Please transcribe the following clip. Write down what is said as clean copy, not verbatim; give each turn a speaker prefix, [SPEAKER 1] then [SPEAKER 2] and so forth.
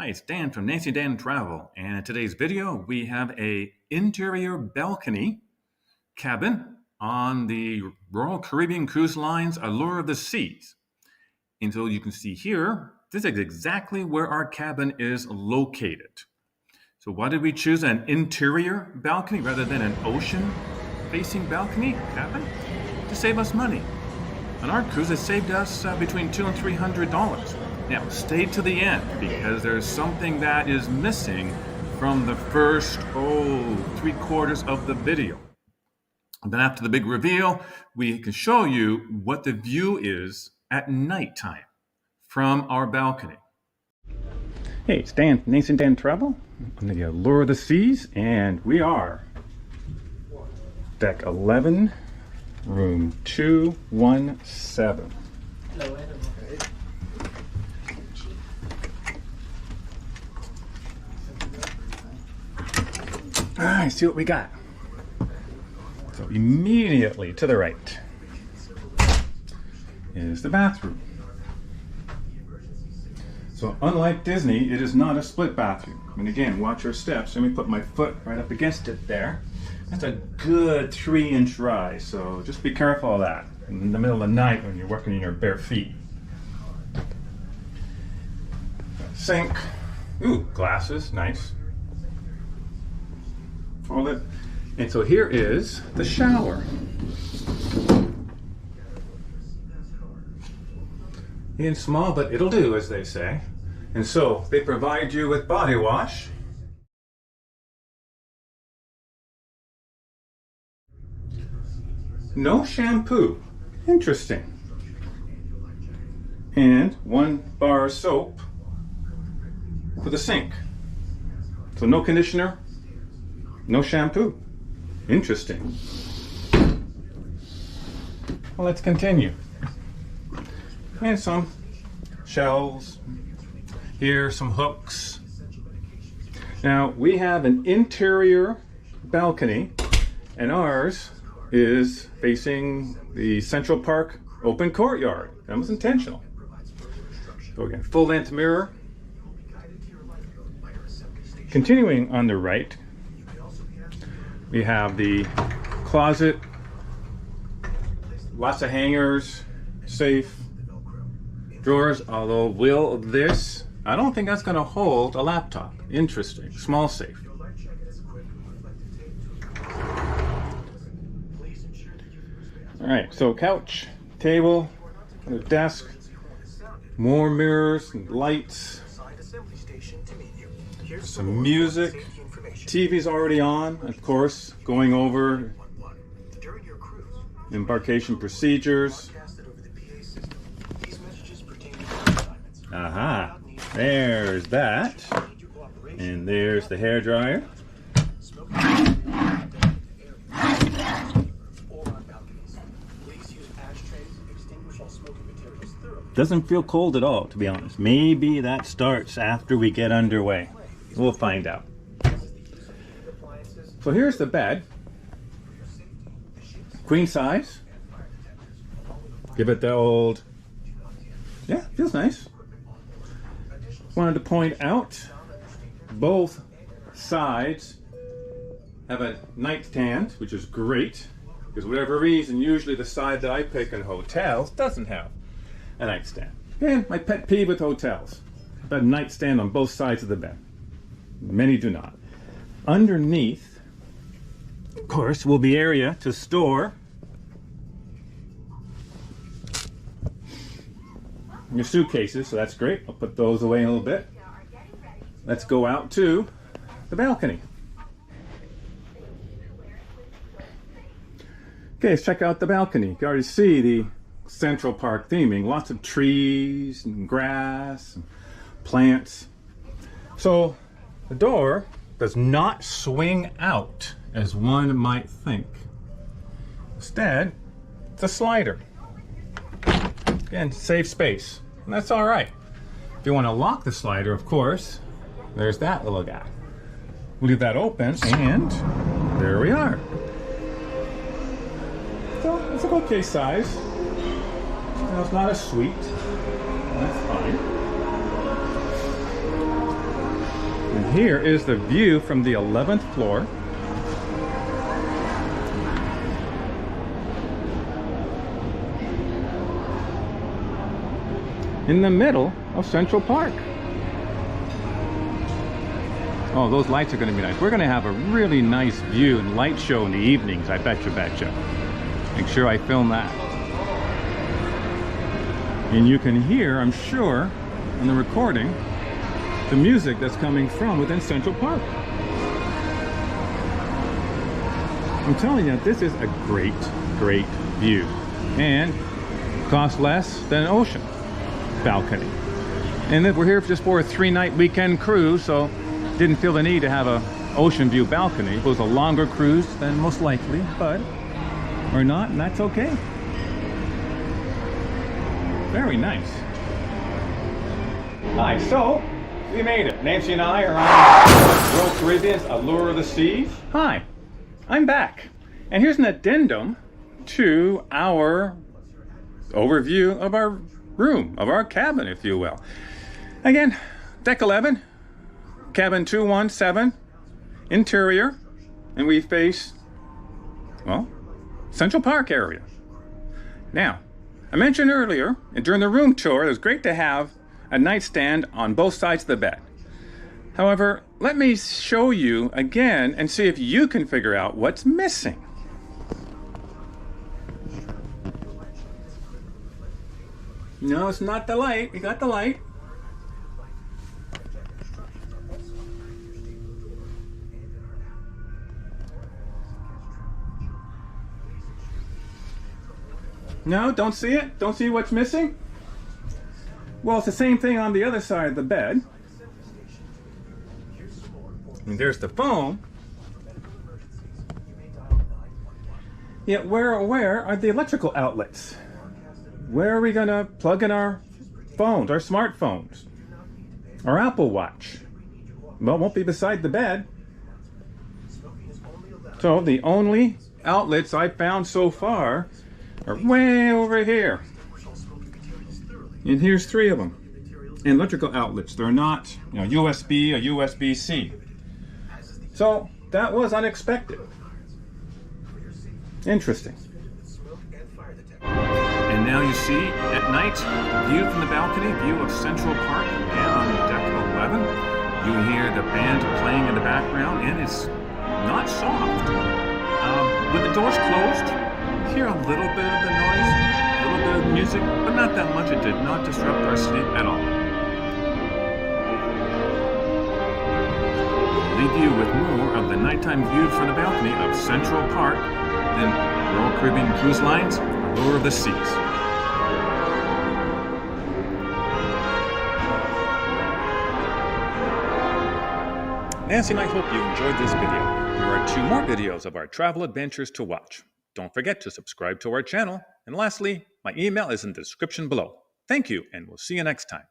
[SPEAKER 1] Hi, it's Dan from Nancy Dan Travel, and in today's video we have a interior balcony cabin on the Royal Caribbean Cruise Line's Allure of the Seas. And so you can see here, this is exactly where our cabin is located. So why did we choose an interior balcony rather than an ocean-facing balcony cabin? To save us money. On our cruise, it saved us between $200 and $300. Now, stay to the end because there's something that is missing from the first, 3/4 of the video. And then after the big reveal, we can show you what the view is at nighttime from our balcony. Hey, it's Dan from Nancy Dan Travel on the Allure of the Seas, and we are deck 11, room 217. All right, see what we got. So immediately to the right is the bathroom. So unlike Disney, it is not a split bathroom. And again, watch your steps. Let me put my foot right up against it there. That's a good 3-inch rise, so just be careful of that in the middle of the night when you're working in your bare feet. Sink. Ooh, glasses, nice. Toilet. And so here is the shower. It's small, but it'll do, as they say. And so they provide you with body wash. No shampoo. Interesting. And 1 bar of soap for the sink. So no conditioner, no shampoo. Interesting. Well, let's continue. And some shelves. Here, some hooks. Now, we have an interior balcony, and ours is facing the Central Park open courtyard. That was intentional. So again, full-length mirror. Continuing on the right, we have the closet, lots of hangers, safe, drawers, although I don't think that's going to hold a laptop. Interesting. Small safe. All right, so couch, table, a desk, more mirrors and lights, some music. TV's already on, of course, going over embarkation procedures. Aha, there's that. And there's the hairdryer. Doesn't feel cold at all, to be honest. Maybe that starts after we get underway. We'll find out. So here's the bed. Queen size. Give it the old, yeah, feels nice. Wanted to point out both sides have a nightstand, which is great, because whatever reason, usually the side that I pick in hotels doesn't have a nightstand. And my pet peeve with hotels, a nightstand on both sides of the bed. Many do not. Underneath, of course, will be area to store your suitcases, so that's great. I'll put those away in a little bit. Let's go out to the balcony. Okay, let's check out the balcony. You can already see the Central Park theming. Lots of trees and grass and plants. So the door does not swing out as one might think. Instead, it's a slider. Again, save space, and that's all right. If you want to lock the slider, of course, there's that little guy. We'll leave that open, and there we are. So it's an okay size. It's not a suite. That's fine. And here is the view from the 11th floor. In the middle of Central Park. Oh, those lights are going to be nice. We're going to have a really nice view and light show in the evenings, I betcha. Make sure I film that. And you can hear, I'm sure, in the recording, the music that's coming from within Central Park. I'm telling you, this is a great view. And costs less than an ocean balcony. And then we're here just for a 3-night weekend cruise, so didn't feel the need to have a ocean view balcony. It was a longer cruise than most likely, but or not, and that's okay. Very nice. Hi, so we made it. Nancy and I are on Royal Caribbean's Allure of the Seas. Hi, I'm back. And here's an addendum to our overview of our room, of our cabin, if you will. Again, deck 11, cabin 217, interior, and we face, well, Central Park area. Now, I mentioned earlier, and during the room tour, it was great to have a nightstand on both sides of the bed. However, let me show you again and see if you can figure out what's missing. No, it's not the light. We got the light. No, don't see it? Don't see what's missing? Well, it's the same thing on the other side of the bed. And there's the phone. Yet where are the electrical outlets? Where are we going to plug in our phones, our smartphones, our Apple Watch? Well, it won't be beside the bed. So the only outlets I've found so far are way over here. And here's 3 of them. And electrical outlets. They're not, USB or USB-C. So that was unexpected. Interesting. And now you see, at night, view from the balcony, view of Central Park, and on deck 11, you hear the band playing in the background, and it's not soft. With the doors closed, you hear a little bit of the noise, a little bit of music, but not that much. It did not disrupt our sleep at all. Leave you with more of the nighttime view from the balcony of Central Park than Royal Caribbean Cruise Lines' Allure of the Seas. Nancy and I hope you enjoyed this video. There are 2 more videos of our travel adventures to watch. Don't forget to subscribe to our channel. And lastly, my email is in the description below. Thank you, and we'll see you next time.